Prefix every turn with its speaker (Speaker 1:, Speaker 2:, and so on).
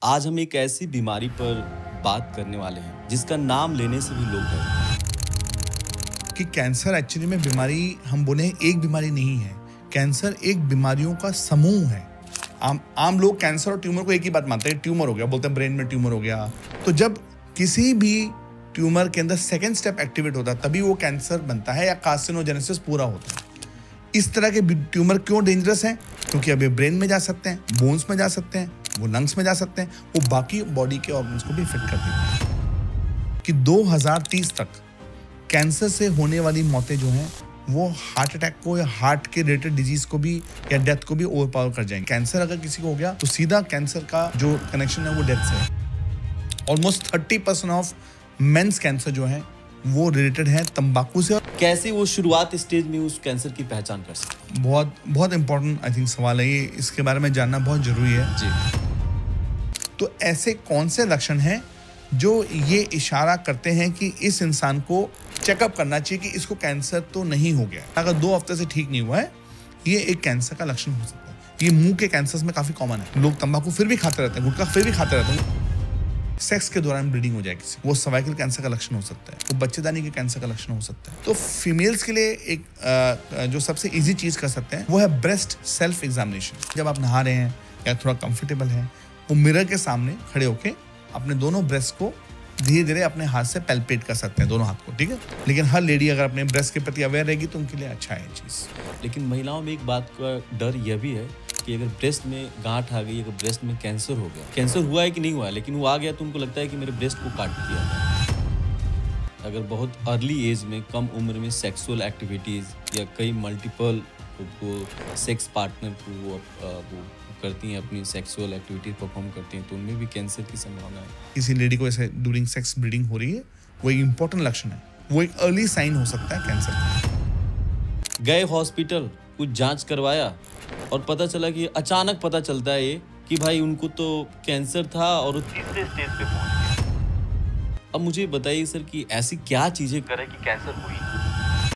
Speaker 1: आज हम एक ऐसी बीमारी पर बात करने वाले हैं जिसका नाम लेने से भी लोग डरते
Speaker 2: कि कैंसर एक्चुअली में बीमारी हम बोले एक बीमारी नहीं है। कैंसर एक बीमारियों का समूह है। आम लोग कैंसर और ट्यूमर को एक ही बात मानते हैं, ट्यूमर हो गया, बोलते हैं ब्रेन में ट्यूमर हो गया। तो जब किसी भी ट्यूमर के अंदर सेकेंड स्टेप एक्टिवेट होता है तभी वो कैंसर बनता है या कार्सिनोजेनेसिस पूरा होता है। इस तरह के ट्यूमर क्यों डेंजरस हैं? क्योंकि अब ये ब्रेन में जा सकते हैं, बोन्स में जा सकते हैं, वो लंग्स में जा सकते हैं, वो बाकी बॉडी के ऑर्गन्स को भी इफेक्ट कर देते हैं। कि 2030 तक कैंसर से होने वाली मौतें जो हैं वो हार्ट अटैक को या हार्ट के रिलेटेड डिजीज को भी या डेथ को भी ओवरपावर कर जाएंगे। कैंसर अगर किसी को हो गया तो सीधा कैंसर का जो कनेक्शन है वो डेथ से है। ऑलमोस्ट 30% ऑफ मेंस कैंसर जो है वो रिलेटेड है तंबाकू से।
Speaker 1: कैसे वो शुरुआत स्टेज में उस कैंसर की पहचान कर सकते हैं?
Speaker 2: बहुत इंपॉर्टेंट आई थिंक सवाल है ये। इसके बारे में जानना बहुत जरूरी है
Speaker 1: जी।
Speaker 2: तो ऐसे कौन से लक्षण हैं जो ये इशारा करते हैं कि इस इंसान को चेकअप करना चाहिए कि इसको कैंसर तो नहीं हो गया। अगर 2 हफ्ते से ठीक नहीं हुआ है, ये एक कैंसर का लक्षण हो सकता है। ये मुंह के कैंसर में काफी कॉमन है। लोग तंबाकू फिर भी खाते रहते हैं, गुटखा फिर भी खाते रहते हैं। सेक्स के दौरान ब्लीडिंग हो जाए किसी, वो सर्वाइकल कैंसर का लक्षण हो सकता है, वो बच्चेदानी के कैंसर का लक्षण हो सकता है। तो फीमेल्स के लिए एक जो सबसे इजी चीज कर सकते हैं वो है ब्रेस्ट सेल्फ एग्जामिनेशन। जब आप नहा रहे हैं या थोड़ा कंफर्टेबल है, वो मिरर के सामने खड़े होके अपने दोनों ब्रेस्ट को धीरे धीरे अपने हाथ से पैल्पेट कर सकते हैं, दोनों हाथ को, ठीक है। लेकिन हर लेडी अगर अपने ब्रेस्ट के प्रति अवेयर रहेगी तो उनके लिए अच्छा है चीज।
Speaker 1: लेकिन महिलाओं में एक बात का डर यह भी है कि अगर ब्रेस्ट में गांठ आ गई, अगर ब्रेस्ट में कैंसर हो गया, कैंसर हुआ है कि नहीं हुआ है, लेकिन वो आ गया तो उनको लगता है कि मेरे ब्रेस्ट को काट दिया। अगर बहुत अर्ली एज में, कम उम्र में सेक्सुअल एक्टिविटीज या कई मल्टीपल सेक्स पार्टनर को वो करती हैं, अपनी सेक्सुअल एक्टिविटीज परफॉर्म करती हैं, तो उनमें भी कैंसर की संभावना है।
Speaker 2: किसी लेडी को ऐसे ड्यूरिंग सेक्स ब्लीडिंग हो रही है, वो एक इंपॉर्टेंट लक्षण है, वो एक अर्ली साइन हो सकता है कैंसर का।
Speaker 1: गए हॉस्पिटल, कुछ जांच करवाया और पता चला कि अचानक पता चलता है ये कि भाई उनको तो कैंसर था और तीसरे स्टेज पे पहुंच गया। अब मुझे बताइए सर कि ऐसी क्या चीजें करें कि कैंसर हुई?